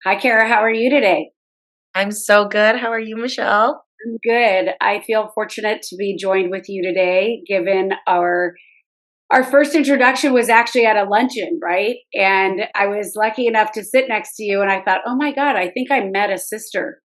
Hi, Kara. How are you today? I'm so good. How are you, Michelle? I'm good. I feel fortunate to be joined with you today, given our first introduction was actually at a luncheon, right? And I was lucky enough to sit next to you, and I thought, oh my God, I think I met a sister.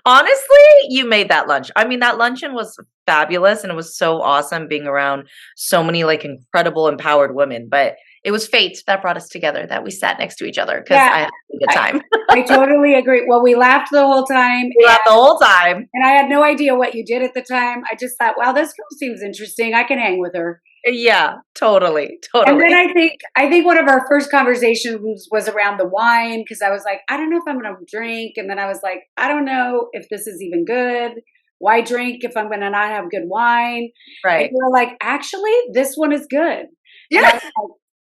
Honestly, you made that lunch. I mean, that luncheon was fabulous and it was so awesome being around so many like incredible empowered women. But it was fate that brought us together that we sat next to each other because Yeah, I had a good I, time. I totally agree. Well, we laughed the whole time, We laughed the whole time. and I had no idea what you did at the time. I just thought, wow, this girl seems interesting. I can hang with her. Yeah, totally, And then totally. I think one of our first conversations was around the wine because I was like, I don't know if I'm going to drink, and then I was like, I don't know if this is even good. Why drink if I'm going to not have good wine? And Right. you were like, actually, this one is good. And I Yeah. was like,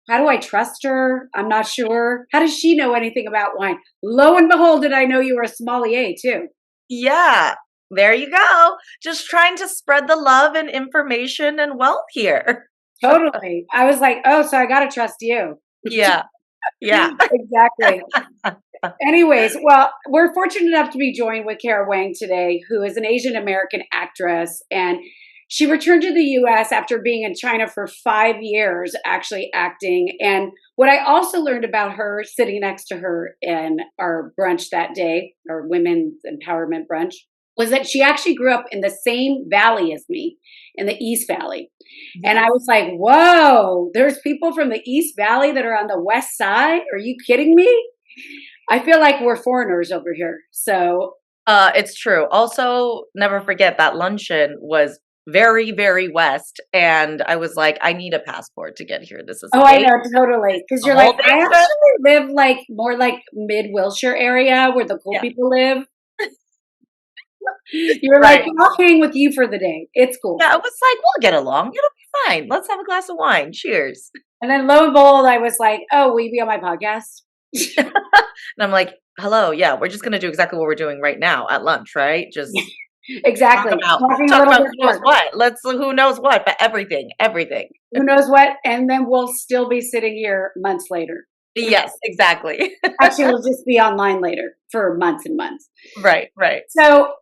how do I trust her? I'm not sure. How does she know anything about wine? Lo and behold, did I know you were a sommelier too? Yeah. There you go. Just trying to spread the love and information and wealth here. Totally. I was like, oh, so I got to trust you. Yeah. Yeah. Exactly. Anyways, well, we're fortunate enough to be joined with Kara Wang today, who is an Asian American actress. And she returned to the US after being in China for 5 years, actually acting. And what I also learned about her sitting next to her in our brunch that day, our women's empowerment brunch, was that she actually grew up in the same valley as me, in the East Valley. And I Yes. was like, whoa, there's people from the East Valley that are on the West Side? Are you kidding me? I feel like we're foreigners over here. So, It's true. Also, never forget that luncheon was very, very west, and I was like, I need a passport to get here. This is oh, I know amazing. totally. Because The you're like, whole I thing's good. actually live like more like mid Wilshire area where the cool Yeah, people live. You're like, right. I'll hang with you for the day. It's cool. Yeah, I was like, we'll get along. It'll be fine. Let's have a glass of wine. Cheers. And then lo and behold, I was like, oh, will you be on my podcast? And I'm like, hello. Yeah, we're just gonna do exactly what we're doing right now at lunch, right? Just talk Exactly. about Talking a talk little about bit who knows more. what. Let's who knows what, but everything, everything. Who knows what? And then we'll still be sitting here months later. Yes, exactly. Actually, we'll just be online later for months and months. Right, right. So,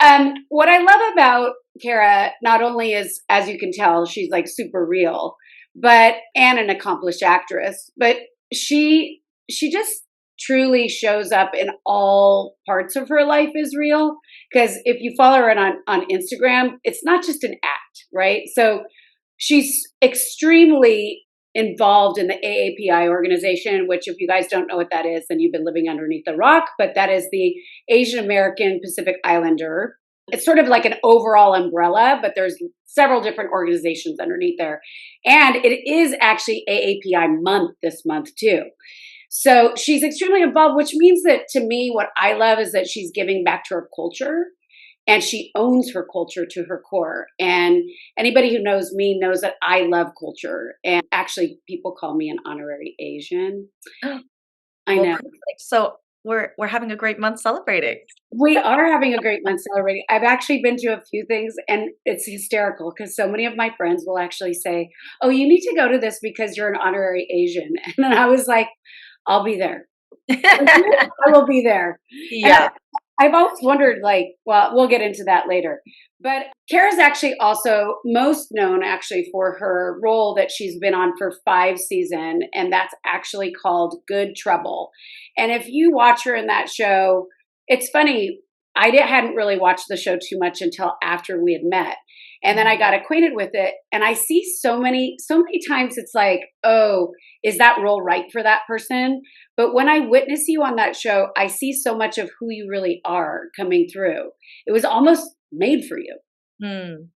what I love about Kara, not only is, as you can tell, she's like super real, but and an accomplished actress, but she just truly shows up in all parts of her life is real. Because if you follow her on Instagram, it's not just an act, right? So she's extremely involved in the AAPI organization, which, if you guys don't know what that is, then you've been living underneath the rock. But that is the Asian American Pacific Islander. It's sort of like an overall umbrella, but there's several different organizations underneath there. And it is actually AAPI month this month, too. So she's extremely involved, which means that to me, what I love is that she's giving back to her culture and she owns her culture to her core. And anybody who knows me knows that I love culture. And actually, people call me an honorary Asian. I Well, know. perfect. So we're having a great month celebrating. We are having a great month celebrating. I've actually been to a few things and it's hysterical because so many of my friends will actually say, oh, you need to go to this because you're an honorary Asian. And then I was like, I'll be there. I will be there. And Yeah. I've always wondered, like, well, we'll get into that later. But Kara's actually also most known actually for her role that she's been on for 5 seasons, and that's actually called Good Trouble. And if you watch her in that show, it's funny. Hadn't really watched the show too much until after we had met. And then I Mhm. got acquainted with it. And I see so many times it's like, oh, is that role right for that person? But when I witness you on that show, I see so much of who you really are coming through. It was almost made for you. Mm.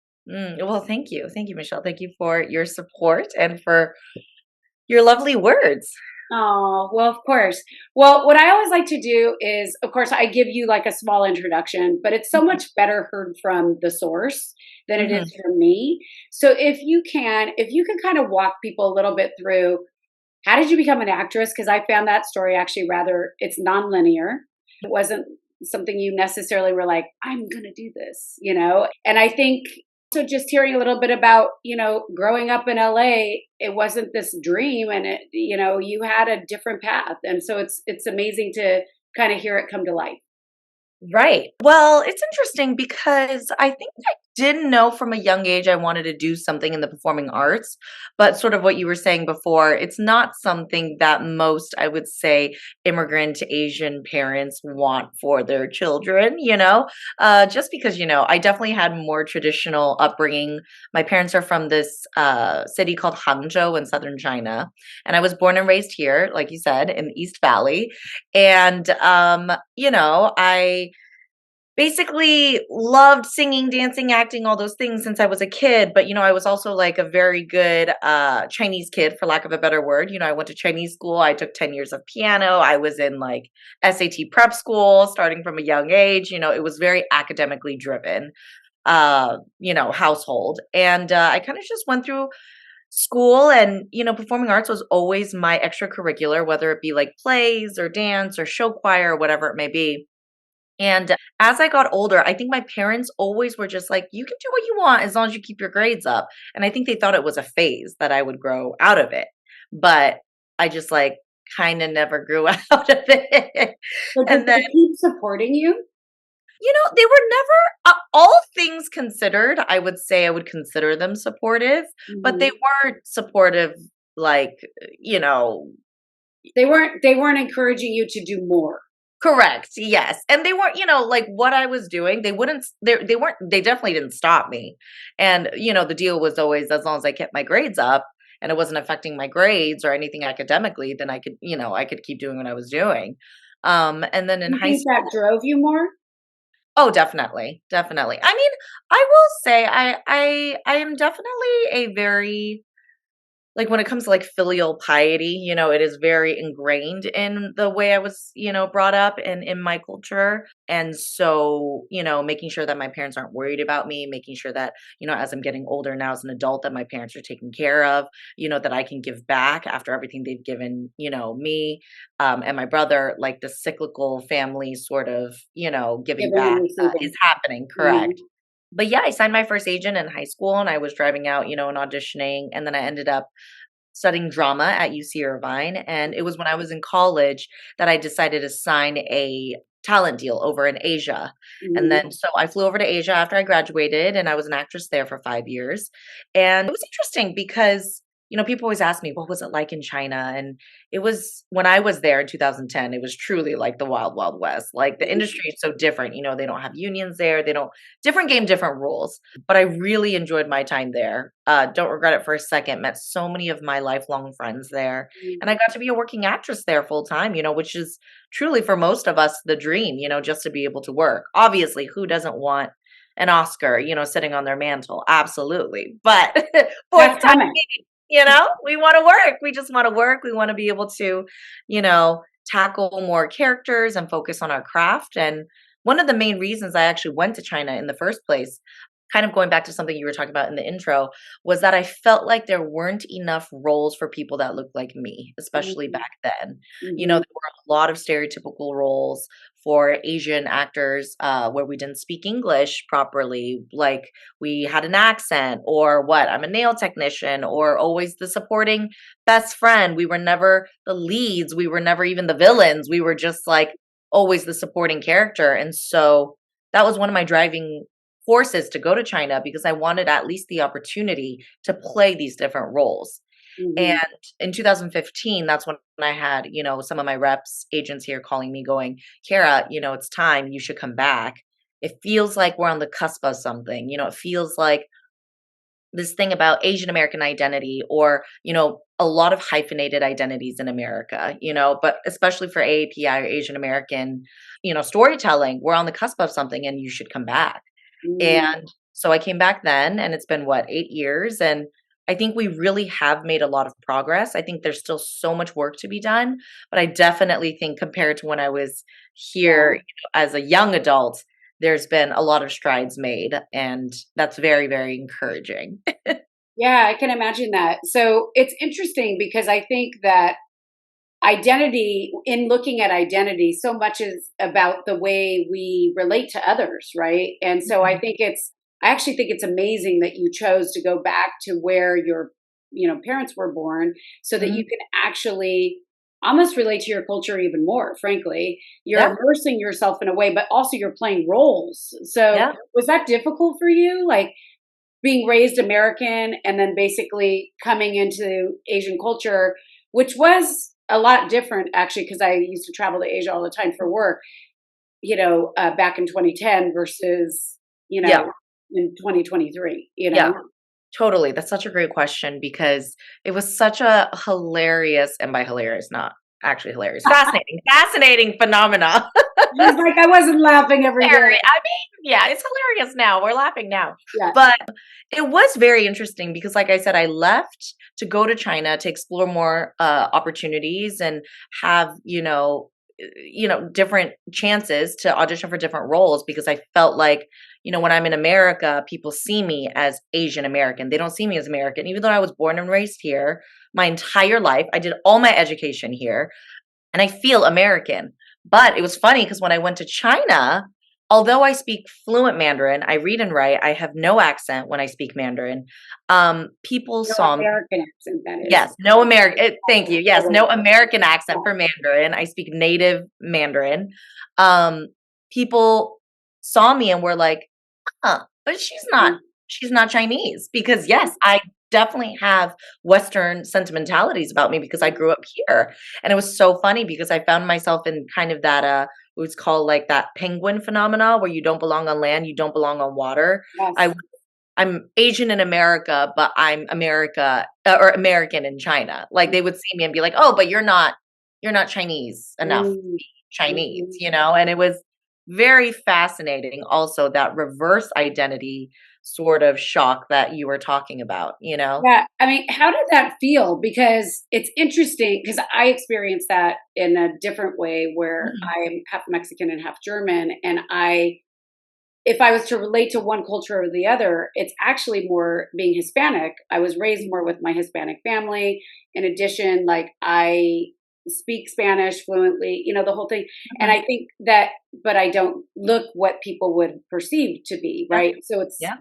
Well, thank you. Thank you, Michelle. Thank you for your support and for your lovely words. Oh, well, of course. Well, what I always like to do is, of course, I give you like a small introduction, but it's so Mhm. much better heard from the source than it is Mhm. from me. So if you can kind of walk people a little bit through how did you become an actress? Because I found that story actually rather, it's nonlinear. It wasn't something you necessarily were like, I'm going to do this, you know? And I think so just hearing a little bit about, growing up in LA, it wasn't this dream and you had a different path. And so it's amazing to kind of hear it come to life? Right. Well, it's interesting because I think I didn't know from a young age I wanted to do something in the performing arts, but sort of what you were saying before, it's not something that most, I would say, immigrant Asian parents want for their children, just because, I definitely had more traditional upbringing. My parents are from this city called Hangzhou in southern China, and I was born and raised here, like you said, in the East Valley. And, I basically loved singing, dancing, acting, all those things since I was a kid. But, I was also like a very good Chinese kid, for lack of a better word. I went to Chinese school. I took 10 years of piano. I was in like SAT prep school starting from a young age. It was very academically driven, household. And I kind of just went through school and, performing arts was always my extracurricular, whether it be like plays or dance or show choir or whatever it may be. And as I got older, I think my parents always were just like, you can do what you want as long as you keep your grades up. And I think they thought it was a phase that I would grow out of it. But I just like kind of never grew out of it. So did And then, they keep supporting you? they were never, all things considered, I would say I would consider them supportive, but they Mhm. weren't supportive like, you know, They weren't encouraging you to do more. correct. Yes. And they weren't, like what I was doing, they weren't, they definitely didn't stop me. And, the deal was always as long as I kept my grades up and it wasn't affecting my grades or anything academically, then I could keep doing what I was doing. And then in You high think that school, drove you more? oh, definitely. Definitely. I mean, I will say I am definitely a very like when it comes to like filial piety, it is very ingrained in the way I was, brought up and in my culture. And so, making sure that my parents aren't worried about me, making sure that, as I'm getting older now as an adult, that my parents are taken care of, that I can give back after everything they've given, me, and my brother, like the cyclical family sort of, giving Giving and back is receiving. happening. Correct. Mhm. But yeah, I signed my first agent in high school and I was driving out, and auditioning. And then I ended up studying drama at UC Irvine. And it was when I was in college that I decided to sign a talent deal over in Asia. And Mhm. then so I flew over to Asia after I graduated and I was an actress there for 5 years. And it was interesting because, people always ask me, what was it like in China? And it was when I was there in 2010, it was truly like the wild, wild west. Like the industry is so different. They don't have unions there. They don't, different game, different rules, but I really enjoyed my time there. Don't regret it for a second. Met so many of my lifelong friends there. Mhm. And I got to be a working actress there full time, which is truly for most of us the dream, just to be able to work. Obviously, who doesn't want an Oscar, sitting on their mantle? Absolutely. But for the That's time coming. being, we want to work. We just want to work. We want to be able to, tackle more characters and focus on our craft. And one of the main reasons I actually went to China in the first place, kind of going back to something you were talking about in the intro, was that I felt like there weren't enough roles for people that looked like me, especially Mhm. back then. There Mhm. were a lot of stereotypical roles for Asian actors where we didn't speak English properly, like we had an accent, or what, I'm a nail technician, or always the supporting best friend. We were never the leads, we were never even the villains. We were just like always the supporting character. And so that was one of my driving forces to go to China because I wanted at least the opportunity to play these different roles. And Mhm. in 2015, that's when I had, some of my reps, agents here calling me going, Kara, it's time, you should come back. It feels like we're on the cusp of something. It feels like this thing about Asian American identity or, a lot of hyphenated identities in America, but especially for AAPI or Asian American, storytelling, we're on the cusp of something and you should come back. Mhm. And so I came back then, and it's been what, 8 years? And I think we really have made a lot of progress. I think there's still so much work to be done, but I definitely think compared to when I was here, Yeah. as a young adult, there's been a lot of strides made, and that's very, very encouraging. Yeah, I can imagine that. So it's interesting because I think that identity, in looking at identity, so much is about the way we relate to others, right? And so Mhm. I actually think it's amazing that you chose to go back to where your parents were born so that you Mhm. can actually almost relate to your culture even more, frankly. You're Yeah. immersing yourself in a way, but also you're playing roles. So Yeah. was that difficult for you? Like being raised American and then basically coming into Asian culture, which was a lot different actually, because I used to travel to Asia all the time for work, back in 2010 versus, Yeah. in 2023, Yeah. Totally. That's such a great question because it was such a hilarious, and by hilarious, not actually hilarious, fascinating phenomena. She's like, I wasn't laughing every day. I mean, yeah, it's hilarious now. We're laughing now. Yeah. But it was very interesting because, like I said, I left to go to China to explore more opportunities and have, different chances to audition for different roles because I felt like, when I'm in America, people see me as Asian American. They don't see me as American, even though I was born and raised here my entire life. I did all my education here and I feel American. But it was funny because when I went to China, although I speak fluent Mandarin, I read and write, I have no accent when I speak Mandarin. People No saw me. American accent, that is. Yes, no American. Thank you. Yes, Totally. no American accent Yeah. for Mandarin. I speak native Mandarin. Um, People saw me and were like, "Huh, but she's not Chinese." Because yes, I definitely have Western sentimentalities about me because I grew up here, and it was so funny because I found myself in kind of that what's called like that penguin phenomena where you don't belong on land, you don't belong on water. I Yes. I'm Asian in America, but I'm America or American in China. Like they would see me and be like, "Oh, but you're not Chinese enough to Mm, be Chinese," mhm. And it was very fascinating also that reverse identity sort of shock that you were talking about. Yeah, I mean, how did that feel? Because it's interesting because I experienced that in a different way where Mhm. I'm half Mexican and half German, and if I was to relate to one culture or the other, it's actually more being Hispanic. I was raised more with my Hispanic family. In addition, like I speak Spanish fluently, the whole thing. And Mhm. I think that, but I don't look what people would perceive to be, Yeah. right? So Yeah.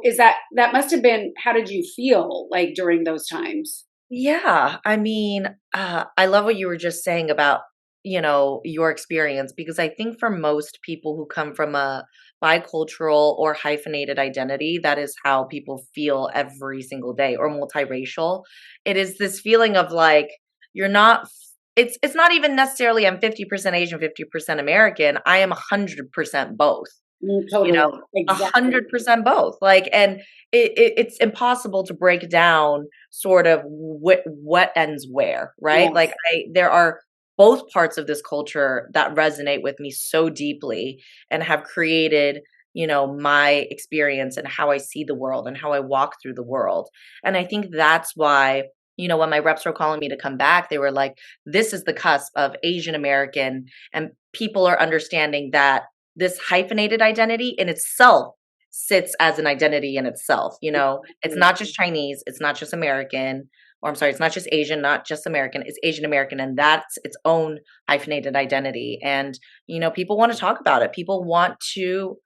is that must have been, how did you feel like during those times? Yeah, I mean, I love what you were just saying about, your experience because I think for most people who come from a bicultural or hyphenated identity, that is how people feel every single day, or multiracial. It is this feeling of like you're not. It's not even necessarily I'm 50% Asian, 50% American. I am 100% both. Mm, You know, totally. Exactly. 100% both. Like, and it's impossible to break down sort of what ends where, right? Like, Yes. there are both parts of this culture that resonate with me so deeply and have created, my experience and how I see the world and how I walk through the world. And I think that's why, when my reps were calling me to come back, they were like, this is the cusp of Asian American, and people are understanding that this hyphenated identity in itself sits as an identity in itself. It's Exactly. not just Chinese, it's not just American, or I'm sorry, it's not just Asian, not just American, it's Asian American, and that's its own hyphenated identity. And, people want to talk about it. People want to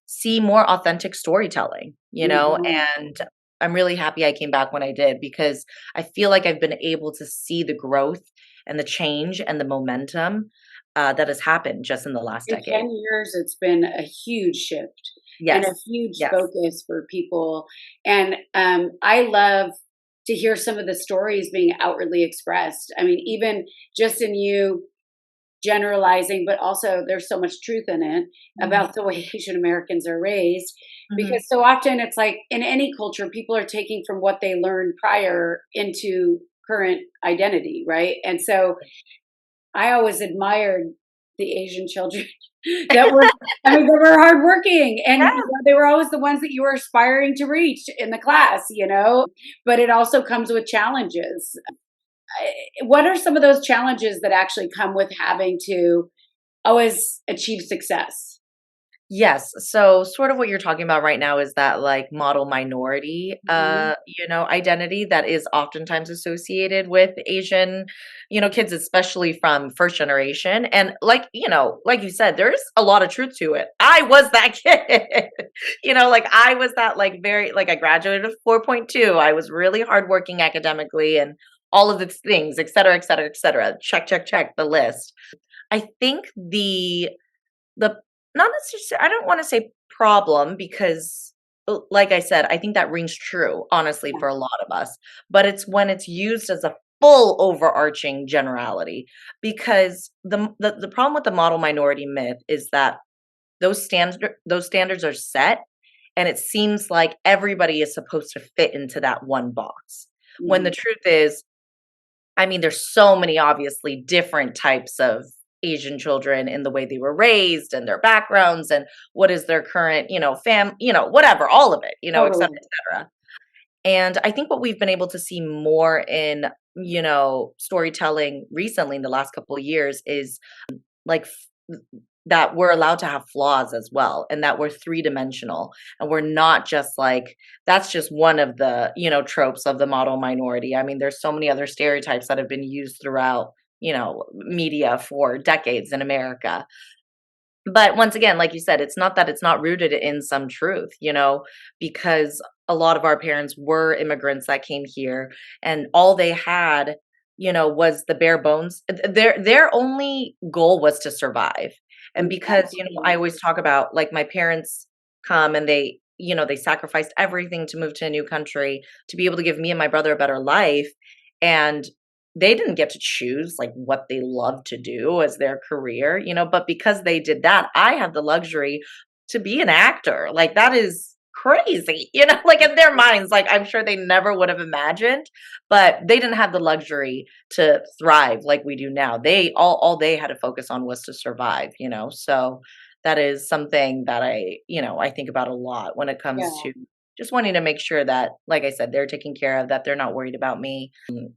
see more authentic storytelling, Mhm. and I'm really happy I came back when I did because I feel like I've been able to see the growth and the change and the momentum that has happened just in the last In decade. 10 years, it's been a huge shift and a Yes. huge Yes. focus for people. And I love to hear some of the stories being outwardly expressed. I mean, even just in you generalizing, but also there's so much truth in it Mhm. about the way Asian Americans are raised. Because Mhm. so often it's like in any culture, people are taking from what they learned prior into current identity, right? And so I always admired the Asian children that were, I mean, they were hardworking and Yeah. they were always the ones that you were aspiring to reach in the class. But it also comes with challenges. What are some of those challenges that actually come with having to always achieve success? Yes. So sort of what you're talking about right now is that like model minority Mhm. identity that is oftentimes associated with Asian, kids, especially from first generation. And like you said, there's a lot of truth to it. I was that kid. Like I was that like very like I graduated with 4.2. I was really hardworking academically and all of the things, et cetera, et cetera, et cetera. Check, check, check the list. I think the not necessarily, I don't want to say problem because like I said, I think that rings true honestly Yeah. for a lot of us, but it's when it's used as a full overarching generality because the problem with the model minority myth is that those standards are set and it seems like everybody is supposed to fit into that one box. When the Mhm. truth is, I mean, there's so many obviously different types of Asian children in the way they were raised and their backgrounds and what is their current, whatever, all of it, et cetera, Totally. et cetera. And I think what we've been able to see more in, storytelling recently in the last couple of years is like that we're allowed to have flaws as well and that we're three-dimensional and we're not just like that's just one of the tropes of the model minority. I mean, there's so many other stereotypes that have been used throughout media for decades in America. But once again, like you said, it's not that it's not rooted in some truth, because a lot of our parents were immigrants that came here and all they had, was the bare bones. Their only goal was to survive. And because, I Exactly. always talk about like my parents come and they sacrificed everything to move to a new country to be able to give me and my brother a better life. And they didn't get to choose like what they love to do as their career, but because they did that, I have the luxury to be an actor. Like that is crazy, like in their minds, like I'm sure they never would have imagined, but they didn't have the luxury to thrive like we do now. They all they had to focus on was to survive, So that is something that I think about a lot when it comes Yeah. to just wanting to make sure that, like I said, they're taken care of, that they're not worried about me,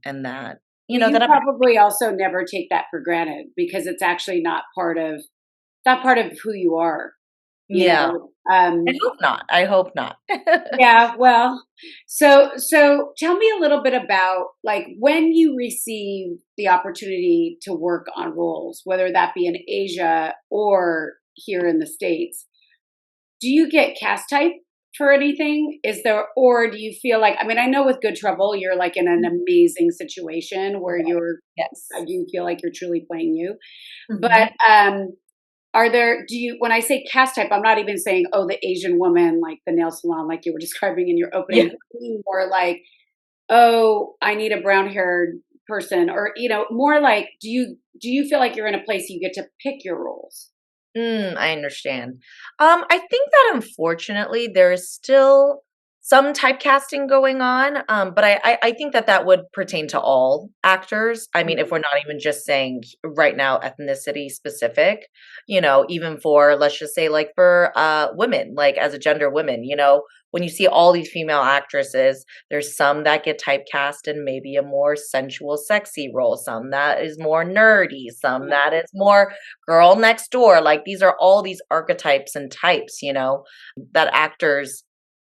and that Well, that you I'm probably also never take that for granted because it's actually not part of who you are, you yeah. know? I hope not. I hope not. Yeah, well, so tell me a little bit about like when you receive the opportunity to work on roles, whether that be in Asia or here in the States. Do you get cast type for anything? Is there, or do you feel like, I mean, I know with Good Trouble, you're like in an amazing situation where Yes. you feel like you're truly playing you. But Mhm. are there, do you, when I say cast type, I'm not even saying, oh, the Asian woman, like the nail salon, like you were describing in your opening, Yeah. but being more like, oh, I need a brown haired person, or, more like, do you feel like you're in a place you get to pick your roles? I understand. I think that unfortunately there is still some typecasting going on, but I think that that would pertain to all actors. I mean, if Mhm. we're not even just saying right now ethnicity specific, even for let's just say like for women, like as a gender women, when you see all these female actresses, there's some that get typecast in maybe a more sensual, sexy role, some that is more nerdy, some Yeah. that is more girl next door. Like these are all these archetypes and types, that actors,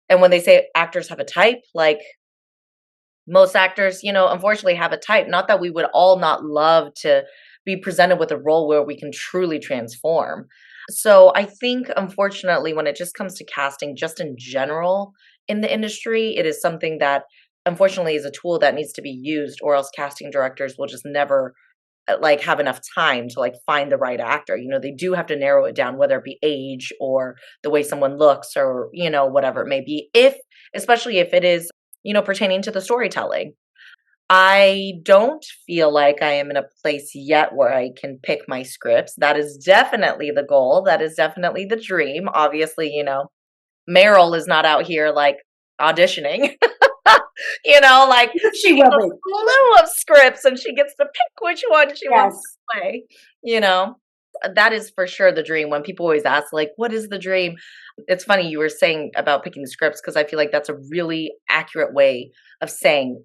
and when they say actors have a type, like most actors, unfortunately have a type. Not that we would all not love to be presented with a role where we can truly transform. So I think, unfortunately, when it just comes to casting, just in general in the industry, it is something that unfortunately is a tool that needs to be used, or else casting directors will just never like have enough time to like find the right actor. They do have to narrow it down, whether it be age or the way someone looks or, whatever it may be. If, especially if it is, pertaining to the storytelling. I don't feel like I am in a place yet where I can pick my scripts. That is definitely the goal. That is definitely the dream. Obviously, Meryl is not out here like auditioning. Like She she gets will a be. slew of scripts and she gets to pick which one she wants to Yes. play, you know? That is for sure the dream. When people always ask, like, what is the dream? It's funny you were saying about picking the scripts because I feel like that's a really accurate way of saying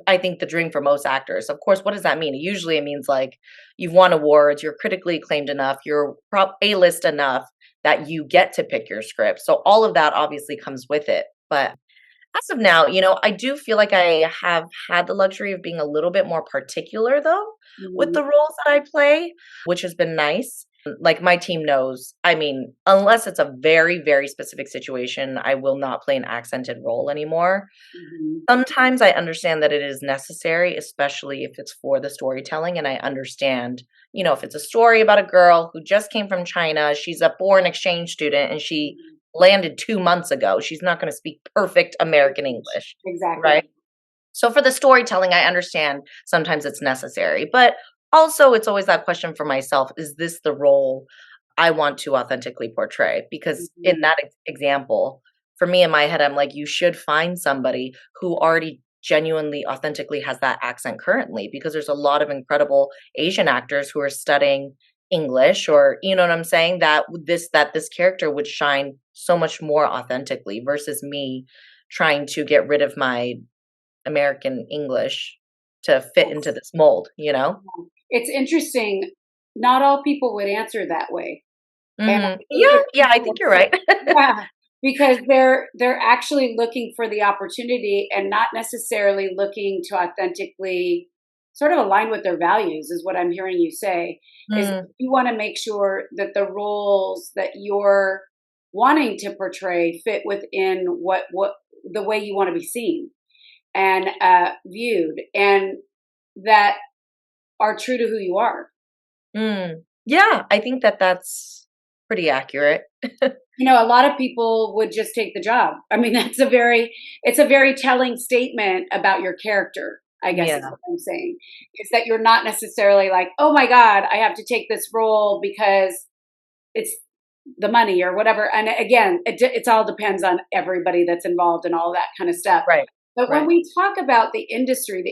I think the dream for most actors. Of course, what does that mean? Usually it means like you've won awards, you're critically acclaimed enough, you're A-list enough that you get to pick your script. So all of that obviously comes with it. But as of now, I do feel like I have had the luxury of being a little bit more particular though with Mhm. the roles that I play, which has been nice. Like my team knows, I mean, unless it's a very, very specific situation, I will not play an accented role anymore. Mhm. Sometimes I understand that it is necessary, especially if it's for the storytelling. And I understand, if it's a story about a girl who just came from China, she's a foreign exchange student and she Mhm. landed 2 months ago. She's not going to speak perfect American English, right? Exactly. So for the storytelling, I understand sometimes it's necessary, but also it's always that question for myself, is this the role I want to authentically portray? Because in Mhm. that example, for me in my head, I'm like, you should find somebody who already genuinely authentically has that accent currently, because there's a lot of incredible Asian actors who are studying English, or you know what I'm saying, that this character would shine so much more authentically versus me trying to get rid of my American English to fit into Yes. this mold, you know? It's interesting. Not all people would answer that way. And I Mhm. think Yeah, if yeah, I people think you're right. yeah, because they're actually looking for the opportunity and not necessarily looking to authentically sort of align with their values is what I'm hearing you say, is Mm, you wanna make sure that the roles that you're wanting to portray fit within what the way you wanna be seen and, viewed, and that are true to who you are. mm. Yeah, I think that that's pretty accurate. You know, a lot of people would just take the job. I mean, it's a very telling statement about your character, I guess is Yeah, what I'm saying. Is that you're not necessarily like, "Oh my god, I have to take this role because it's the money or whatever." And again, it's all depends on everybody that's involved and all that kind of stuff. right, But when right. we talk about the industry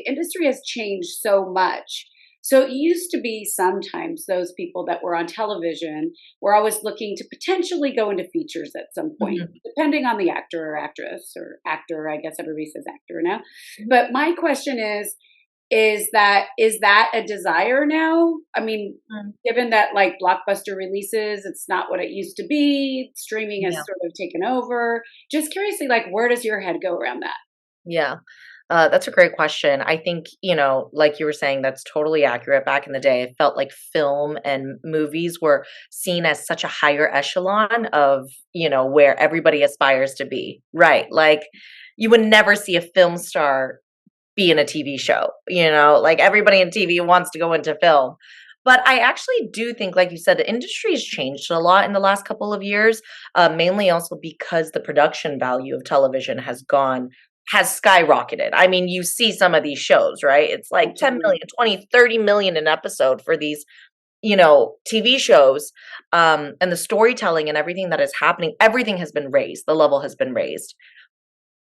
has changed so much. So it used to be sometimes those people that were on television were always looking to potentially go into features at some point, Mhm. depending on the actor or actress or actor. I guess everybody says actor now. But my question is that a desire now? I mean, Mm, given that like blockbuster releases, it's not what it used to be. Streaming has yeah, sort of taken over. Just curiously, like, where does your head go around that? yeah. That's a great question. I think, like you were saying, that's totally accurate. Back in the day, it felt like film and movies were seen as such a higher echelon of, where everybody aspires to be. Right. Like you would never see a film star be in a TV show, like everybody in TV wants to go into film. But I actually do think, like you said, the industry has changed a lot in the last couple of years, mainly also because the production value of television has skyrocketed. I mean, you see some of these shows, right? It's like 10 Absolutely. million, 20, 30 million an episode for these, TV shows. And the storytelling and everything that is happening, everything has been raised. The level has been raised.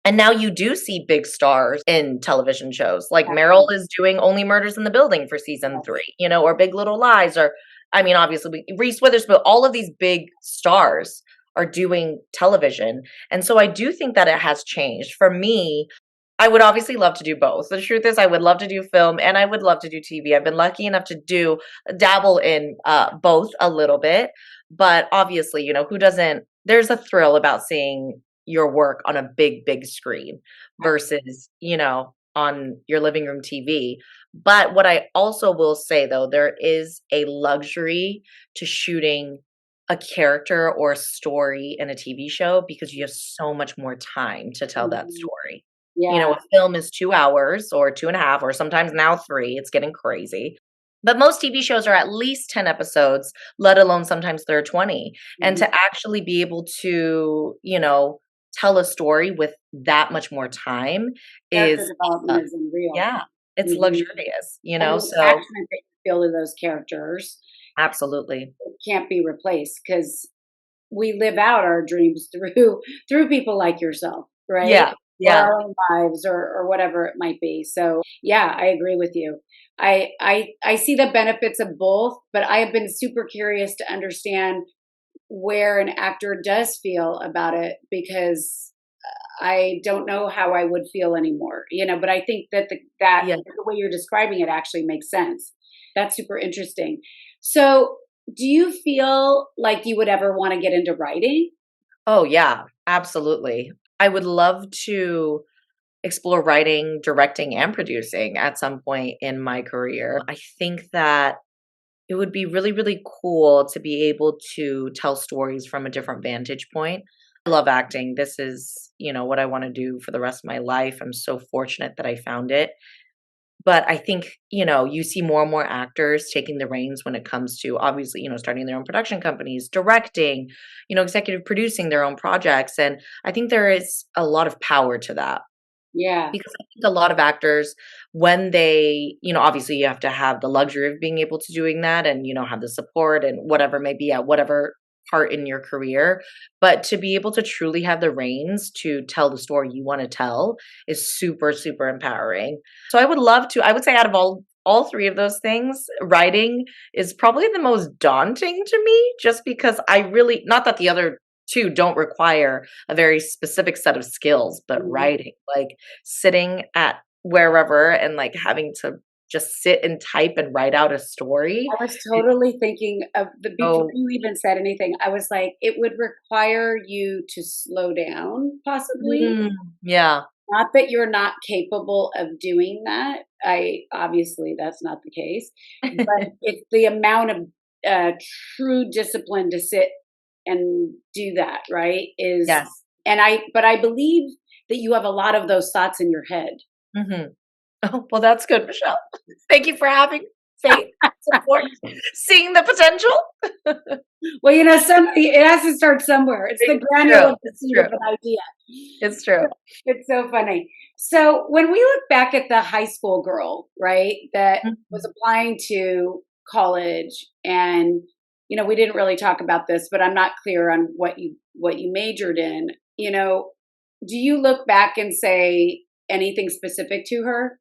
And now you do see big stars in television shows, like Meryl Absolutely. is doing Only Murders in the Building for season Yes. 3, or Big Little Lies, or I mean, obviously, Reese Witherspoon, all of these big stars are doing television, and so I do think that it has changed. For me, I would obviously love to do both. The truth is I would love to do film and I would love to do TV. I've been lucky enough to dabble in, both a little bit, but obviously, who doesn't there's a thrill about seeing your work on a big, big screen versus, on your living room TV. But what I also will say though, there is a luxury to shooting a character or a story in a TV show because you have so much more time to tell that Mhm. story. Yeah. A film is 2 hours or 2.5, or sometimes now 3. It's getting crazy. But most TV shows are at least 10 episodes, let alone sometimes they're 20. And Mhm. to actually be able to, tell a story with that much more time Character is, development uh, is unreal. yeah, it's Mhm. luxurious, And the so attachment that you feel to those characters absolutely. can't be replaced because we live out our dreams through people like yourself, right? Yeah, Or yeah. our own lives or whatever it might be. So yeah, I agree with you. I see the benefits of both, but I have been super curious to understand where an actor does feel about it because I don't know how I would feel anymore, but I think that Yeah. the way you're describing it actually makes sense. That's super interesting. So, do you feel like you would ever want to get into writing? Oh, yeah, absolutely. I would love to explore writing, directing, and producing at some point in my career. I think that it would be really, really cool to be able to tell stories from a different vantage point. I love acting. This is, what I want to do for the rest of my life. I'm so fortunate that I found it. But I think, you see more and more actors taking the reins when it comes to obviously, starting their own production companies, directing, executive producing their own projects. And I think there is a lot of power to that. Yeah. Because I think a lot of actors, when they, obviously you have to have the luxury of being able to doing that and, have the support and whatever may be at whatever part in your career. But to be able to truly have the reins to tell the story you want to tell is super, super empowering. So I would love to, I would say out of all three of those things, writing is probably the most daunting to me, just because I really, not that the other two don't require a very specific set of skills, but Mhm. writing, like sitting at wherever and like having to just sit and type and write out a story. I was totally thinking of the before Oh, you even said anything, I was like, it would require you to slow down possibly. mm, yeah. Not that you're not capable of doing that. I obviously that's not the case, but it's the amount of uh, true discipline to sit and do that, right? Is Yes. and but I believe that you have a lot of those thoughts in your head. Mhm. Oh, well, that's good, Michelle. Thank you for having faith, support, seeing the potential. Well, somebody it has to start somewhere. It's the It's granule true. of the It's seed of true. an idea. It's true. It's so funny. So when we look back at the high school girl, right, that was Mhm. applying to college, and we didn't really talk about this, but I'm not clear on what you majored in. Do you look back and say anything specific to her?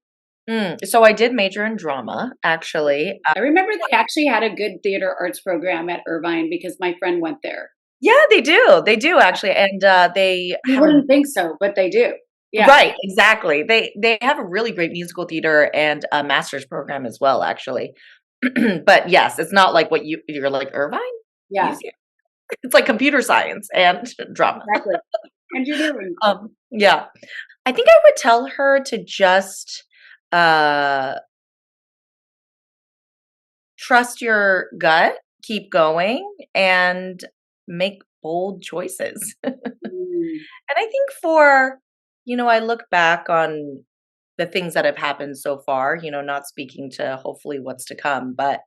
So I did major in drama, actually. I remember they actually had a good theater arts program at Irvine because my friend went there. Yeah, they do. They do actually, and they You have a wouldn't think so, but they do. Yeah. right, exactly. They have a really great musical theater and a master's program as well, actually. But yes, it's not like what you're like Irvine Yeah, Museum. It's like computer science and drama. exactly. Engineering. Yeah. I think I would tell her to just uh trust your gut, keep going, and make bold choices. Mm, And I think for, I look back on the things that have happened so far, not speaking to hopefully what's to come, but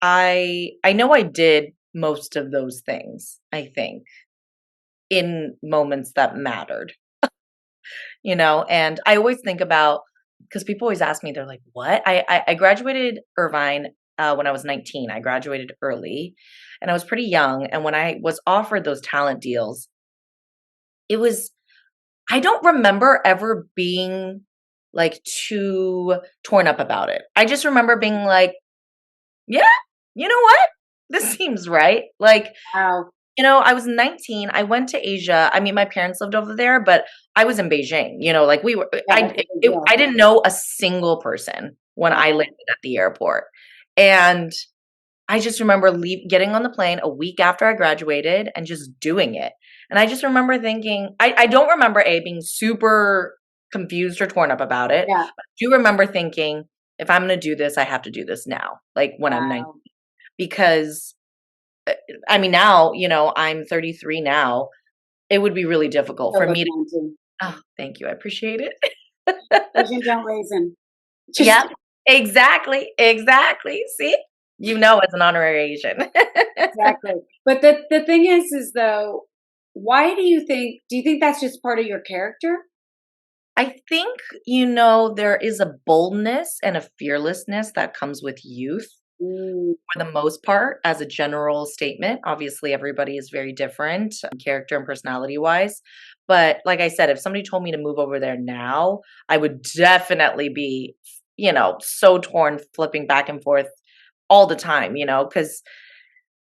I know I did most of those things, I think, in moments that mattered, and I always think about because people always ask me, they're like, what? I graduated Irvine when I was 19. I graduated early and I was pretty young. And when I was offered those talent deals, it was I don't remember ever being, like, too torn up about it. I just remember being like, "Yeah, you know what? This seems right." Like, wow. I was 19, I went to Asia. I mean, my parents lived over there, but I was in Beijing, like, we were Yeah, that's a big I deal. didn't know a single person when I Wow. landed at the airport, and I just remember getting on the plane a week after I graduated and just doing it. And I just remember thinking, I don't remember being super confused or torn up about it. Yeah. But I do remember thinking, if I'm going to do this, I have to do this now, like when I'm 19. Wow. Because I mean, now, I'm 33 now. It would be really difficult Still for look me to, 19. oh, thank you. I appreciate it. Asian don't raisin. Just Yep. Exactly. Exactly. See, as an honorary Asian. exactly. But the thing is though, why do you think that's just part of your character? I think, there is a boldness and a fearlessness that comes with youth Mm, for the most part, as a general statement. Obviously, everybody is very different, character and personality wise. But like I said, if somebody told me to move over there now, I would definitely be, so torn, flipping back and forth all the time, because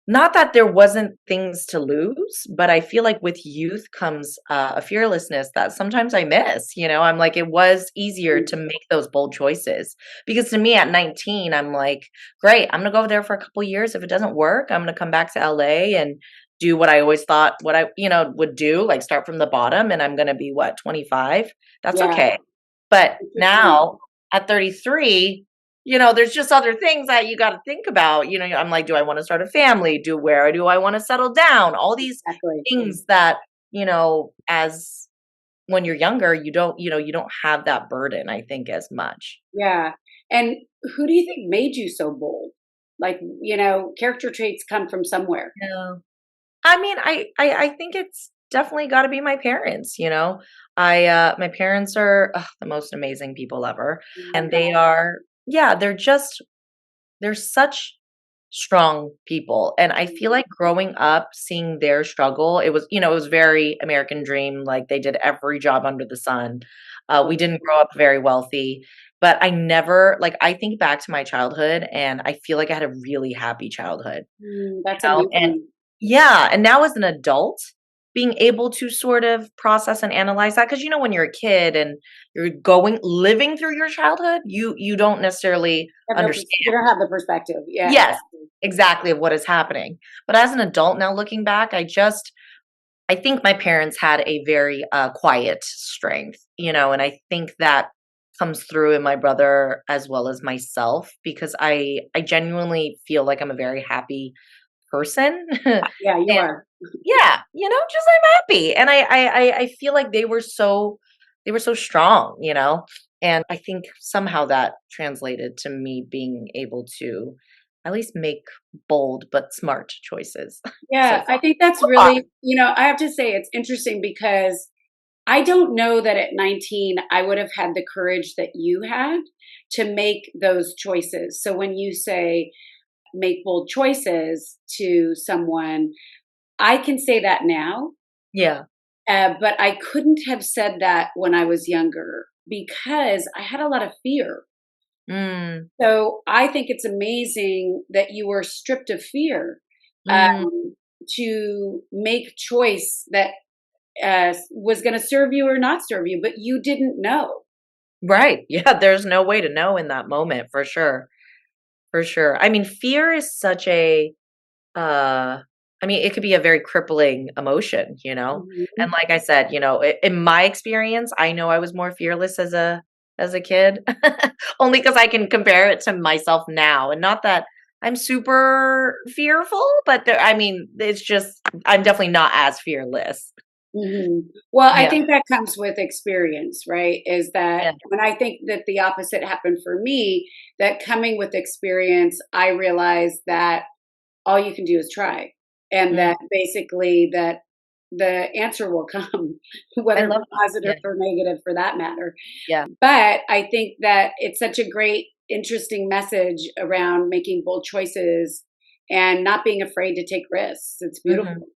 not that there wasn't things to lose, but I feel like with youth comes a fearlessness that sometimes I miss. I'm like, it was easier mm, to make those bold choices because to me at 19, I'm like, great, I'm gonna go over there for a couple years. If it doesn't work, I'm gonna come back to LA and do what I always thought what I, would do, like start from the bottom, and I'm gonna be what, 25? That's yeah, okay. But interesting. now at 33, there's just other things that you got to think about. I'm like, do I want to start a family? Where do I want to settle down? All these Exactly. things that, as when you're younger, you don't have that burden, I think, as much. Yeah. And who do you think made you so bold? Like, character traits come from somewhere. Yeah. I mean, I think it's definitely got to be my parents. My parents are the most amazing people ever, Oh my and they are, yeah, they're such strong people, and I feel like growing up seeing their struggle, it was very American dream, like they did every job under the sun. God. We didn't grow up very wealthy, but I think back to my childhood, and I feel like I had a really happy childhood. That's And amazing. yeah, and now as an adult, being able to sort of process and analyze that, because when you're a kid and you're living through your childhood, you don't necessarily You understand. don't have the perspective. Yeah, Yes, exactly. exactly, of what is happening. But as an adult now looking back, I think my parents had a very, quiet strength, and I think that comes through in my brother as well as myself, because I genuinely feel like I'm a very happy person. Yeah, you And are. yeah, just I'm happy, and I feel like they were so strong, and I think somehow that translated to me being able to at least make bold but smart choices so Yeah, far. I think that's So far. really, I have to say it's interesting because I don't know that at 19 I would have had the courage that you had to make those choices. So when you say make bold choices to someone, I can say that now, Yeah. but I couldn't have said that when I was younger because I had a lot of fear. Mm, So I think it's amazing that you were stripped of fear mm, um, to make choice that was going to serve you or not serve you, but you didn't know. right. Yeah, there's no way to know in that moment, for sure. For sure. I mean, fear is such a Uh, it could be a very crippling emotion, And Mhm. like I said, in my experience, I know I was more fearless as a kid, only because I can compare it to myself now, and not that I'm super fearful, but it's just I'm definitely not as fearless. Well, I Yeah, think that comes with experience, right? Is that yeah, when I think that the opposite happened for me, that coming with experience, I realized that all you can do is try. And mm, that basically that the answer will come, I whether it love be that. positive Yeah, or negative for that matter. yeah, But I think that it's such a great, interesting message around making bold choices and not being afraid to take risks. It's mhm, beautiful,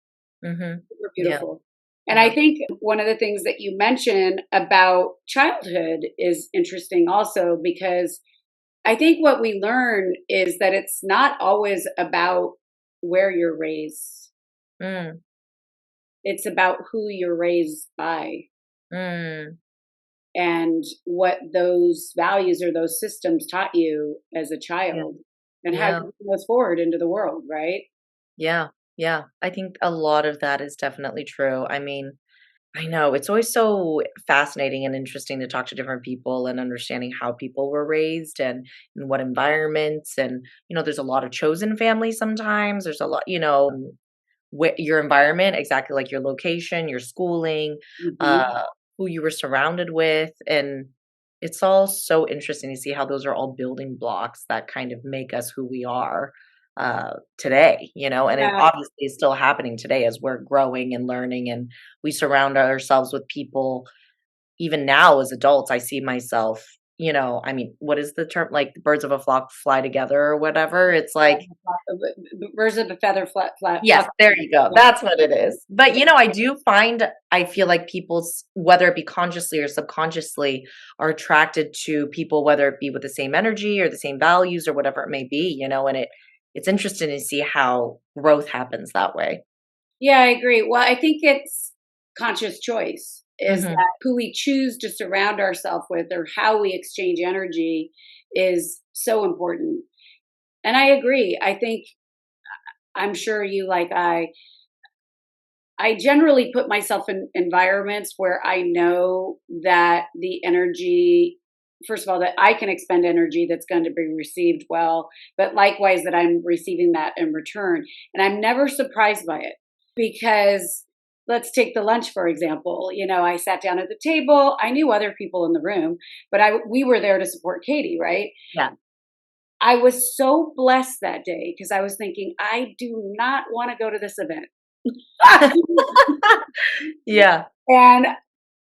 mhm, super yeah, beautiful. And I yeah, think one of the things that you mentioned about childhood is interesting also because I think what we learn is that it's not always about where you're raised. mm, It's about who you're raised by mm, and what those values or those systems taught you as a yeah, child and how yeah. you move us forward into the world, right? Yeah, yeah. I think a lot of that is definitely true. I know it's always so fascinating and interesting to talk to different people and understanding how people were raised and in what environments. And, there's a lot of chosen families sometimes. There's a lot, your environment, exactly like your location, your schooling, Hmm. uh, who you were surrounded with. And it's all so interesting to see how those are all building blocks that kind of make us who we are today, and it Yeah, obviously is still happening today as we're growing and learning, and we surround ourselves with people. Even now as adults, I see myself, what is the term? Like birds of a flock fly together or whatever. It's like, birds of a feather yes, flock there you together. go. Yeah. That's what it is. But, I feel like people's, whether it be consciously or subconsciously, are attracted to people, whether it be with the same energy or the same values or whatever it may be, and it's interesting to see how growth happens that way. Yeah, I agree. Well, I think it's conscious choice is Mhm. that who we choose to surround ourselves with or how we exchange energy is so important. And I agree. I think I'm sure you like I generally put myself in environments where I know that the energy first of all, that I can expend energy that's going to be received well, but likewise that I'm receiving that in return. And I'm never surprised by it because let's take the lunch for example. I sat down at the table. I knew other people in the room, but we were there to support Katie, right? Yeah. I was so blessed that day because I was thinking, I do not want to go to this event. Yeah. And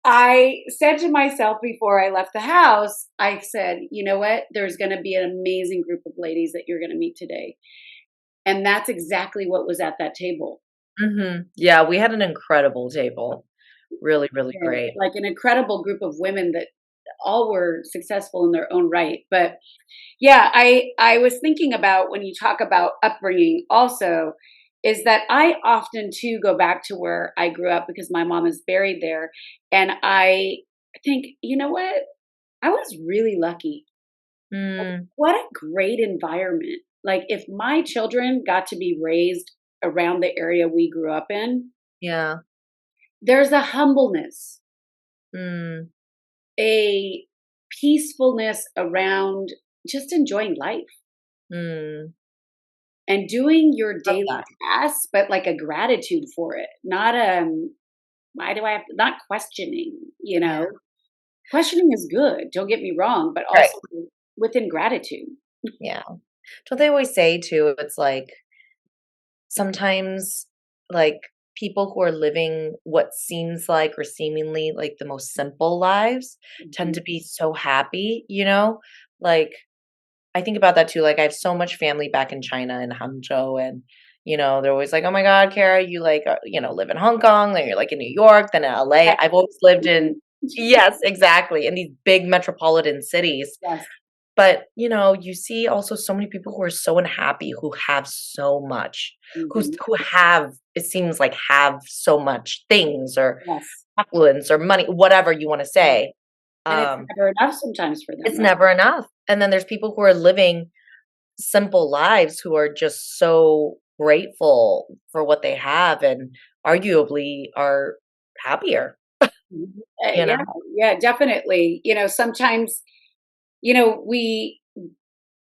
I said to myself before I left the house, I said, you know what? There's going to be an amazing group of ladies that you're going to meet today. And that's exactly what was at that table. Yeah, we had an incredible table. Really, really And great. like an incredible group of women that all were successful in their own right. But yeah, I was thinking about when you talk about upbringing also is that I often too go back to where I grew up because my mom is buried there. And I think, you know what? I was really lucky. Mm, What a great environment. Like if my children got to be raised around the area we grew up in, yeah. there's a humbleness, Mm, a peacefulness around just enjoying life mm. and doing your Love daily that. tasks, but like a gratitude for it, not why do I have to, not questioning, Yeah. questioning is good. Don't get me wrong, but Right. also within gratitude. Yeah. Don't they always say too, it's like sometimes like people who are living what seems like or seemingly like the most simple lives tend Mhm. to be so happy, you know? Like I think about that too. Like I have so much family back in China in Hangzhou and they're always like, "Oh my God, Kara, you like, live in Hong Kong, then you're like in New York, then in LA." That's I've always lived in, amazing. yes, exactly, in these big metropolitan cities. Yes. But, you see also so many people who are so unhappy, who have so much, Mhm. who have, it seems like have so much things or Yes. affluence or money, whatever you want to Yes. say. And it's Um, never enough sometimes for them, it's right? never enough. And then there's people who are living simple lives who are just so grateful for what they have and arguably are happier, Mhm. you Yeah, know? yeah, definitely. Sometimes, we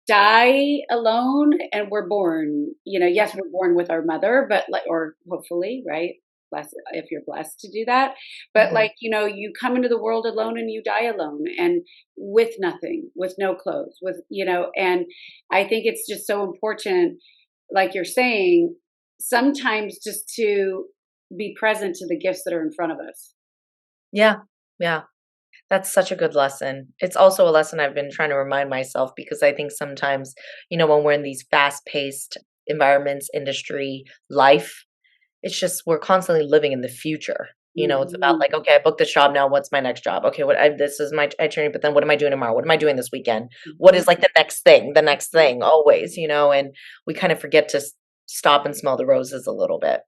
die alone and we're born. Yes, we're born with our mother, but like, or hopefully, right? Bless if you're blessed to do that. But Mhm. like, you come into the world alone and you die alone and with nothing, with no clothes, and I think it's just so important, like you're saying, sometimes just to be present to the gifts that are in front of us. Yeah. Yeah. That's such a good lesson. It's also a lesson I've been trying to remind myself because I think sometimes, when we're in these fast-paced environments, industry, life, it's just we're constantly living in the future. It's about Mhm. like, okay, I booked this job now. What's my next job? Okay, this is my itinerary, but then what am I doing tomorrow? What am I doing this weekend? What Mhm. is like the next thing always, and we kind of forget to stop and smell the roses a little bit.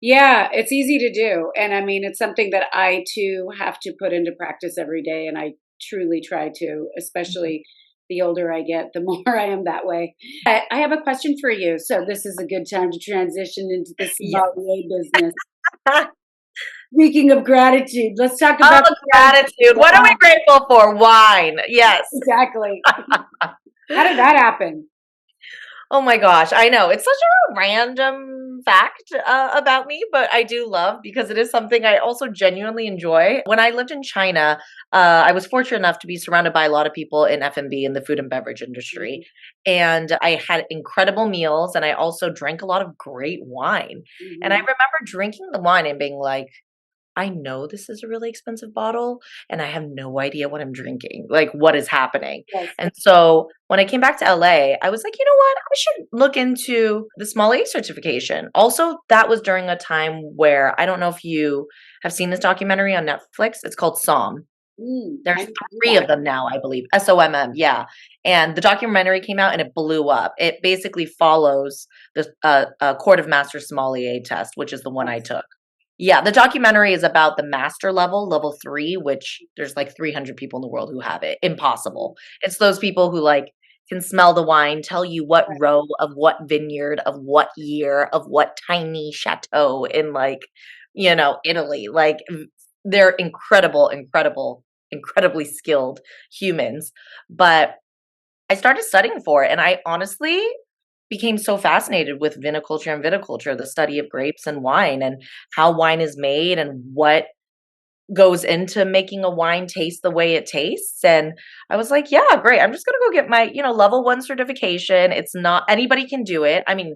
Yeah, it's easy to do. And I mean, it's something that I too have to put into practice every day. And I truly try to, Mhm. especially the older I get, the more I am that way. I have a question for you. So, this is a good time to transition into the Yeah. sommelier business. Speaking of gratitude, let's talk Oh, about gratitude. What are we grateful for? Wine. Yes. exactly. How did that happen? Oh my gosh, I know. It's such a random fact about me, but I do love because it is something I also genuinely enjoy. When I lived in China, I was fortunate enough to be surrounded by a lot of people in F&B in the food and beverage industry. And I had incredible meals and I also drank a lot of great wine. And I Mhm. remember drinking the wine and being like, I know this is a really expensive bottle and I have no idea what I'm drinking, like what is happening. Yes. And so when I came back to LA, I was like, you know what? I should look into the small A certification. Also, that was during a time where I don't know if you have seen this documentary on Netflix. It's called Somm. I There's didn't do three that. of them now, I believe. SOMM, yeah. And the documentary came out and it blew up. It basically follows the Court of Master Sommelier test, which is the one I Yes. took. Yeah, the documentary is about the master level, level 3, which there's like 300 people in the world who have it. Impossible. It's those people who like can smell the wine, tell you what row of what vineyard, of what year, of what tiny chateau in like, Italy. Like they're incredible, incredible. incredibly skilled humans. But I started studying for it, and I honestly became so fascinated with viniculture and viticulture, the study of grapes and wine, and how wine is made and what goes into making a wine taste the way it tastes. And I was like, yeah, great. I'm just going to go get my, level 1 certification. It's not anybody can do it. I mean,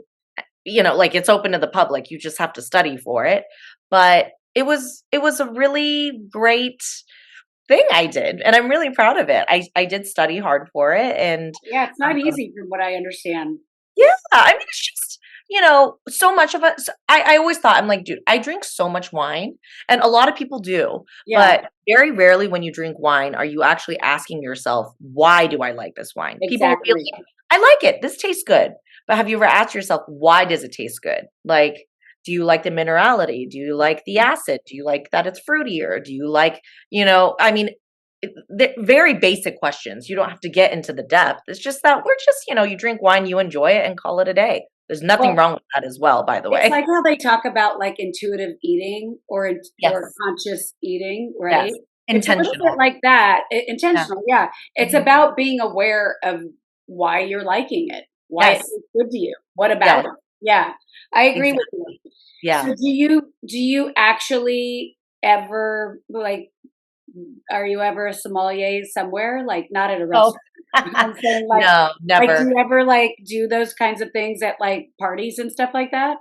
like it's open to the public. You just have to study for it. But it was a really great thing I did, and I'm really proud of it. I did study hard for it, and Yeah, it's not um, easy from what I understand. yeah, I mean, it's just, so much of it. I always thought, I'm like, dude, I drink so much wine, and a lot of people do, Yeah, but very rarely when you drink wine are you actually asking yourself, why do I like this wine? People will be exactly. like, I like it. This tastes good. But have you ever asked yourself, why does it taste good? Like, do you like the minerality? Do you like the acid? Do you like that it's fruitier? Do you like, I mean, very basic questions. You don't have to get into the depth. It's just that we're just, you drink wine, you enjoy it, and call it a day. There's nothing Well, wrong with that as well, by the it's way. like how they talk about like intuitive eating or Yes. conscious eating, right? Yes. It's a little bit Intentional. like that. Yeah. Intentional, yeah. It's Mhm. about being aware of why you're liking it, why it Yes. tastes good to you. What about Yes. it? Yeah, I agree with Exactly. you. So Yeah. do you actually ever like are you ever a sommelier somewhere? Like not at a Oh. restaurant. I'm saying No, like do never. you ever like do those kinds of things at like parties and stuff like that?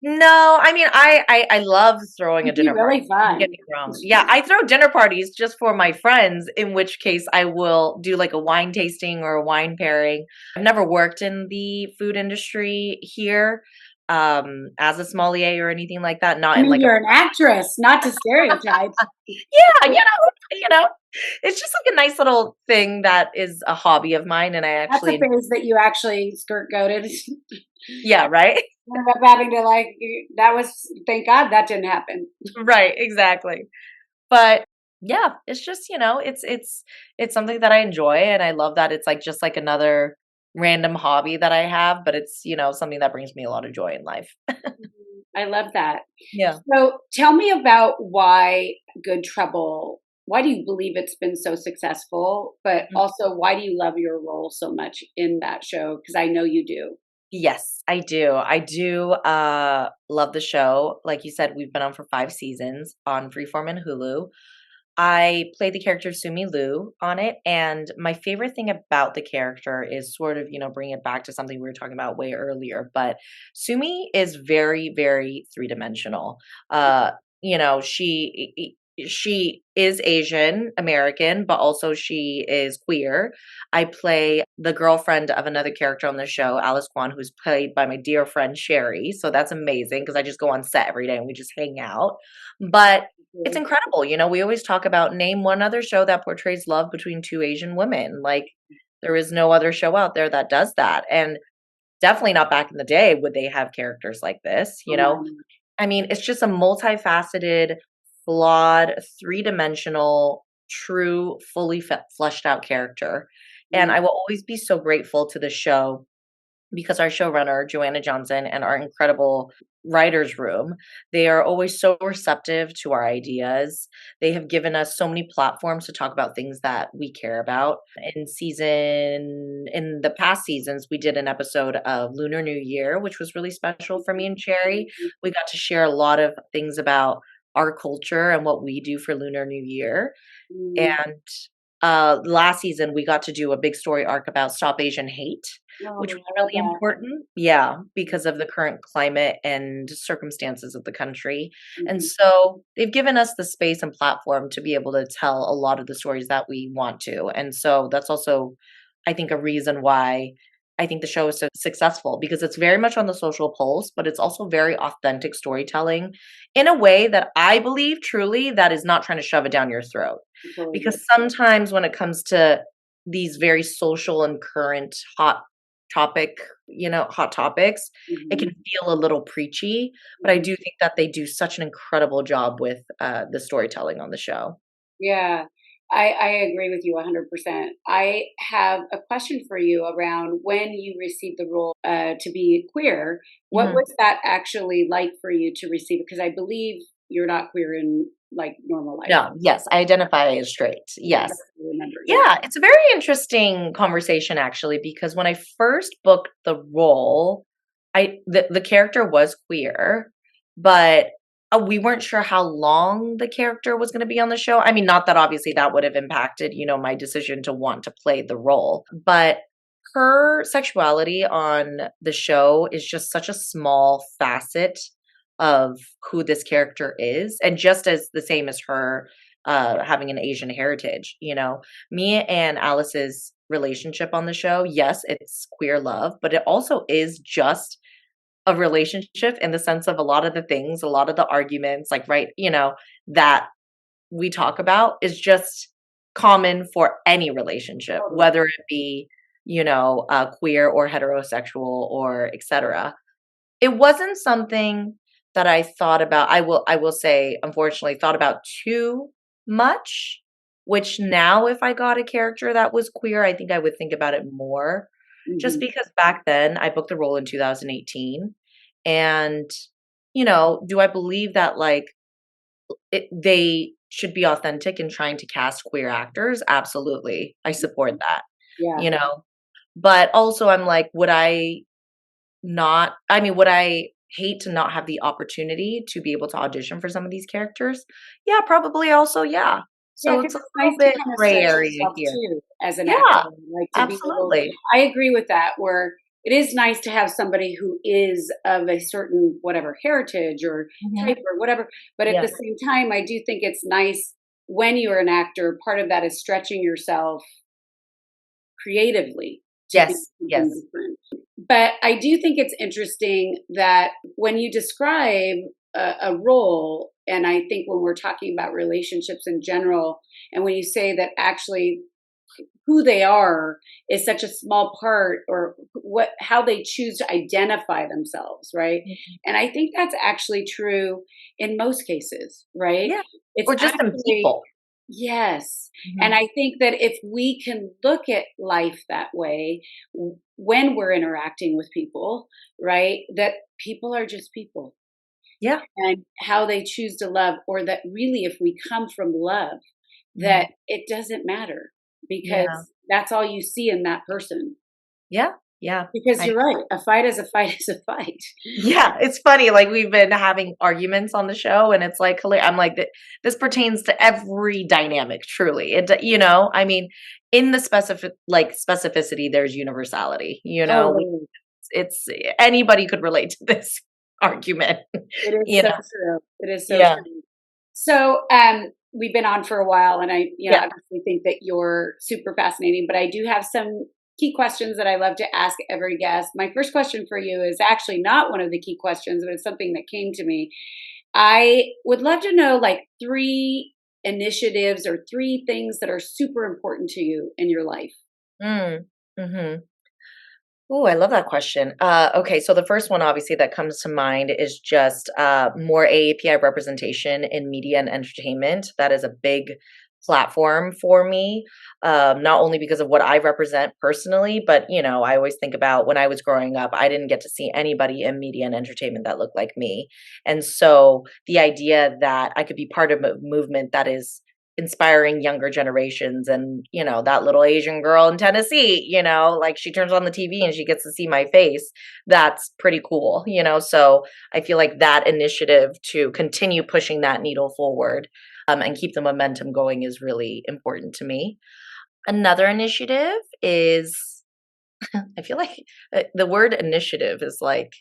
No, I mean, I love throwing a It'd be dinner party. really Don't get fun. me wrong. Yeah, I throw dinner parties just for my friends, in which case I will do like a wine tasting or a wine pairing. I've never worked in the food industry here, as a sommelier or anything like that, not I in mean, like a you're an actress, not to stereotype. yeah, you know, it's just like a nice little thing that is a hobby of mine, and I That's a actually phase that you actually skirt goated. yeah, right? Ended up having to like that was thank God that didn't happen. Right, exactly. But yeah, it's just, it's something that I enjoy, and I love that it's like just like another random hobby that I have, but it's, something that brings me a lot of joy in life. I love that. Yeah. So tell me about why Good Trouble. Why do you believe it's been so successful? But Mm. also, why do you love your role so much in that show? Because I know you do. Yes, I do. I do love the show. Like you said, we've been on for 5 seasons on Freeform and Hulu. I play the character Sumi Liu on it, and my favorite thing about the character is sort of, bring it back to something we were talking about way earlier. But Sumi is very, very three-dimensional. Uh, she is Asian American, but also she is queer. I play the girlfriend of another character on the show, Alice Kwan, who's played by my dear friend Sherry. So that's amazing because I just go on set every day and we just hang out. But it's incredible. We always talk about name one other show that portrays love between two Asian women. Like there is no other show out there that does that. And definitely not back in the day would they have characters like this. Um, I mean, it's just a multifaceted, flawed, three-dimensional, true, fully fleshed out character. And mm, I will always be so grateful to the show because our showrunner, Joanna Johnson, and our incredible writers room, they are always so receptive to our ideas. They have given us so many platforms to talk about things that we care about. In the past seasons, we did an episode of Lunar New Year, which was really special for me and Cherry. We got to share a lot of things about our culture and what we do for Lunar New Year. mm. And last season, we got to do a big story arc about Stop Asian Hate, which Oh, was I love really that. important. Yeah, because of the current climate and circumstances of the country. And Mhm. so they've given us the space and platform to be able to tell a lot of the stories that we want to. And so that's also, I think, a reason why I think the show is so successful because it's very much on the social pulse, but it's also very authentic storytelling in a way that I believe truly that is not trying to shove it down your throat. I totally agree. Because sometimes when it comes to these very social and current hot topics, it can Mhm. feel a little preachy, but I Mhm. do think that they do such an incredible job with the storytelling on the show. Yeah, I agree with you 100%. I have a question for you around when you received the role to be queer. What Mhm. was that actually like for you to receive? Because I believe you're not queer in like normal life. No, yes, I identify as straight. Yeah, Yes. that's what I remember. Yeah. Yeah, it's a very interesting conversation actually because when I first booked the role, the character was queer, but we weren't sure how long the character was going to be on the show. I mean, not that obviously that would have impacted, my decision to want to play the role, but her sexuality on the show is just such a small facet of who this character is, and just as the same as her having an Asian heritage. Me and Alice's relationship on the show, yes, it's queer love, but it also is just a relationship in the sense of a lot of the things, a lot of the arguments, like, right, that we talk about is just common for any relationship, Totally. whether it be, queer or heterosexual or etc. It wasn't something that I thought about. I will say, unfortunately, thought about too much, which now if I got a character that was queer, I think I would think about it more. Just Hmm. because back then I booked the role in 2018. And, do I believe that like they should be authentic in trying to cast queer actors? Absolutely. I support that, Yeah. you know. But also I'm like, would I hate to not have the opportunity to be able to audition for some of these characters? Yeah, probably also, yeah. Yeah, So because it's a it's little nice to bit kind of gray stretch area yourself here. too as an actor, Yeah, like to be able. absolutely. I agree with that. Where it is nice to have somebody who is of a certain whatever heritage or Mhm. type or whatever, but at the Yeah. same time, I do think it's nice when you're an actor. Part of that is stretching yourself creatively to be Yes, something yes. different. But I do think it's interesting that when you describe a role, and I think when we're talking about relationships in general, and when you say that actually who they are is such a small part or what how they choose to identify themselves, right? Mhm. And I think that's actually true in most cases, right? Yeah. It's Or just some actually people. yes. And Mhm. I think that if we can look at life that way when we're interacting with people, right? That people are just people Yeah. and how they choose to love, or that really if we come from love, Mhm. that it doesn't matter Yeah. because that's all you see in that person. Yeah. Yeah. Because I you're right, a fight is a fight is a fight. Yeah, it's funny, like, we've been having arguments on the show, and it's, like, I'm like, This pertains to every dynamic, truly." I mean, in the specificity, there's universality, Totally. it's anybody could relate to this argument, It is you so know? true. It is so Yeah, true. So, we've been on for a while, and I, yeah. obviously think that you're super fascinating. But I do have some key questions that I love to ask every guest. My first question for you is actually not one of the key questions, but it's something that came to me. I would love to know like three initiatives or three things that are super important to you in your life. Mm, mhm. Oh, I love that question. Okay, so the first one, obviously, that comes to mind is just more AAPI representation in media and entertainment. That is a big platform for me, not only because of what I represent personally, but I always think about when I was growing up, I didn't get to see anybody in media and entertainment that looked like me, and so the idea that I could be part of a movement that is inspiring younger generations, and that little Asian girl in Tennessee, like she turns on the TV and she gets to see my face. That's pretty cool, so I feel like that initiative to continue pushing that needle forward, and keep the momentum going is really important to me. Another initiative is I feel like the word initiative is like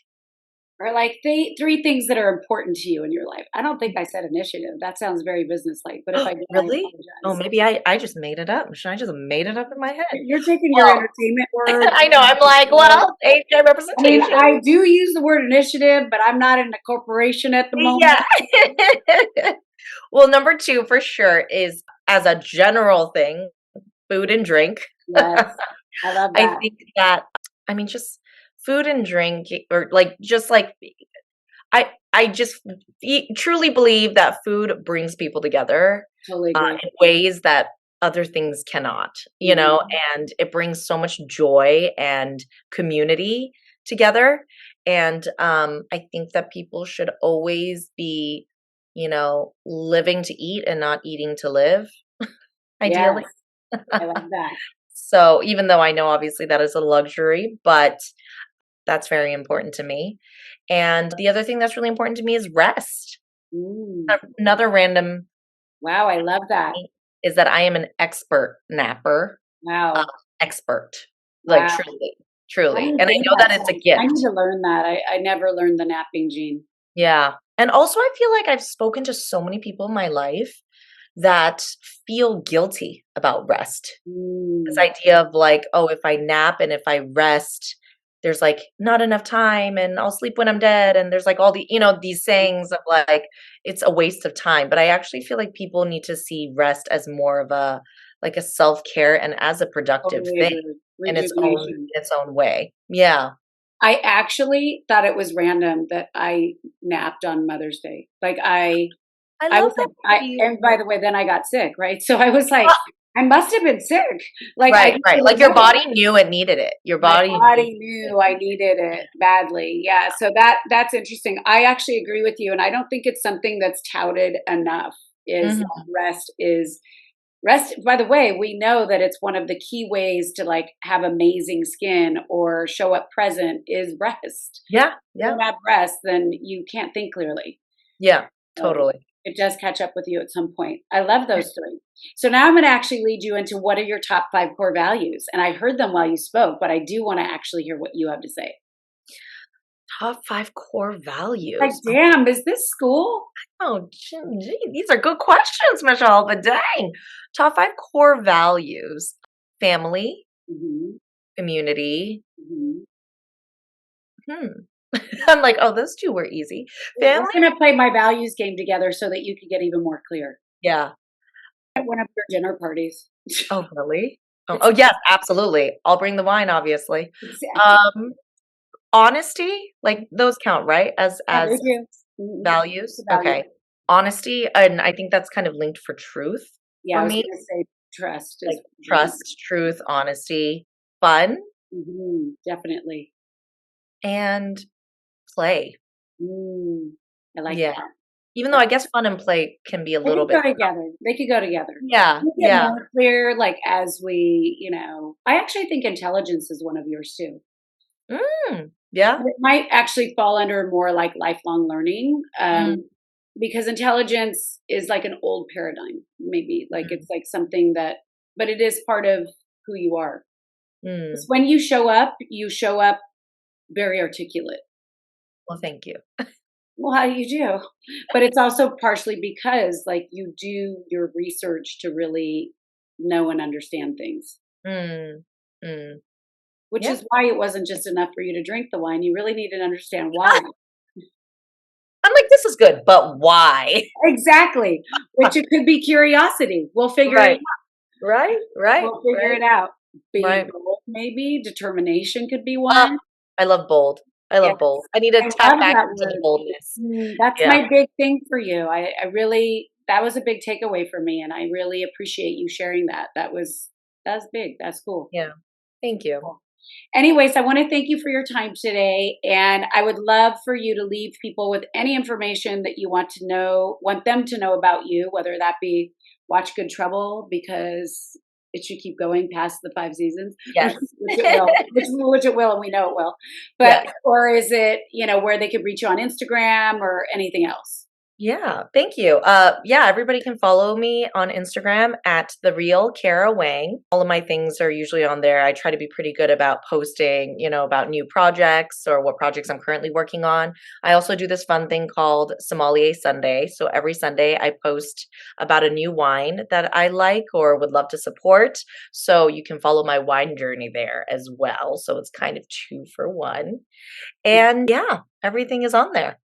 Or like three things that are important to you in your life. I don't think I said initiative. That sounds very businesslike, but if I did, I really. Oh, apologize. maybe I just made it up. Should I just made it up in my head? You're taking your Well, entertainment word. I know. I'm like, well, API I mean, representation. I do use the word initiative, but I'm not in a corporation at the Yeah. moment. Well, number two for sure is as a general thing, food and drink. Yes, I love I that. think that, I mean, just food and drink, or like, just like, I just truly believe that food brings people together Totally agree. in ways that other things cannot, Mhm. and it brings so much joy and community together. And I think that people should always be living to eat and not eating to live, Yes, ideally. I love that. So even though I know obviously that is a luxury, but that's very important to me. And the other thing that's really important to me is rest. Mm. Another random Wow, I love that. thing is that I am an expert napper. Wow. Expert. Like Wow. truly, How do truly. you And I do know that? that it's a I need gift. to learn that. I never learned the napping gene. Yeah. And also I feel like I've spoken to so many people in my life that feel guilty about rest. This Mm. idea of like, oh, if I nap and if I rest, there's like not enough time and I'll sleep when I'm dead. And there's like all these sayings of like, it's a waste of time. But I actually feel like people need to see rest as more of a like a self-care and as a productive Totally thing agree. in Rejuvenation. its own way. Yeah. I actually thought it was random that I napped on Mother's Day. Like I I love was that like, for I you. and by the way, then I got sick, right? So I was like, I must have been sick. Like I Right, just right. didn't Like your know. body knew it needed it. Your My body needed body it. knew I needed it badly. Yeah. So that's interesting. I actually agree with you. And I don't think it's something that's touted enough is that Mhm. rest. By the way, we know that it's one of the key ways to like have amazing skin or show up present is rest. Yeah, If you yeah, don't have rest, then you can't think clearly. yeah, So totally. it does catch up with you at some point. I love those three. So now I'm going to actually lead you into what are your top five core values. And I heard them while you spoke, but I do want to actually hear what you have to say. Top 5 core Like, values. damn, is this school? Oh, gee, these are good questions, Michelle, but dang. Top 5 core values. Family, Hmm. community. Hmm. Hmm. I'm like, oh, those 2 were easy. We're Family? going to play my values game together so that you can get even more clear. Yeah. At one of your dinner parties. Oh, really? It's Oh, yes, absolutely. I'll bring the wine, obviously. exactly. Um, honesty, like those count, right? Yeah, As they do. Hmm. values? The value. Okay. Honesty, and I think that's kind of linked for truth Yeah, for I was me, going to say trust like is really. trust, truth, honesty, fun, Definitely. and play. Mm, I like Yeah. that. Even though That I guess fun and play can be a they little could go bit. together. They could go together. Yeah, We get yeah. more clear, like as we, I actually think intelligence is one of yours too. Yeah. But it might actually fall under more like lifelong learning, Mm, because intelligence is like an old paradigm, maybe like mm, it's like something that, but it is part of who you are. It's mm. when you show up very articulate. Well, thank you. Well, how do you do? But it's also partially because like you do your research to really know and understand things, Mm, mm. which Yeah. is why it wasn't just enough for you to drink the wine. You really needed to understand why. I'm like, this is good, but why? Exactly. Which it could be curiosity. We'll figure it Right, right, right, We'll figure right, it out. Being right. bold, maybe determination could be Oh, one. I love bold. I Yes, love bold. I need to I tap love back that into the word. boldness. That's Yeah. my big thing for you. I really that was a big takeaway for me, and I really appreciate you sharing that. That's big. That's cool. Yeah. Thank you. Cool. Anyways, I want to thank you for your time today, and I would love for you to leave people with any information that you want them to know about you, whether that be watch Good Trouble because it should keep going past the 5 seasons, which Yes. it will, which it will, and we know it will. But Yes. or is it where they could reach you on Instagram or anything else? Yeah, thank you. Yeah, everybody can follow me on Instagram at the real Kara Wang. All of my things are usually on there. I try to be pretty good about posting, about new projects or what projects I'm currently working on. I also do this fun thing called Sommelier Sunday. So every Sunday I post about a new wine that I like or would love to support. So you can follow my wine journey there as well. So it's kind of 2 for 1. And yeah, everything is on there.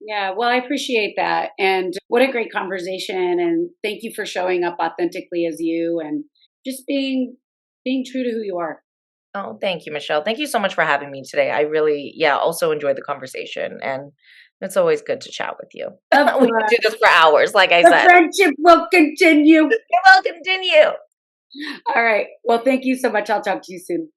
Yeah, well, I appreciate that. And what a great conversation. And thank you for showing up authentically as you and just being true to who you are. Oh, thank you, Michelle. Thank you so much for having me today. I really, yeah, also enjoyed the conversation, and it's always good to chat with you. Of We could do course. this for hours, like I The said. friendship will continue. It will continue. All right. Well, thank you so much. I'll talk to you soon.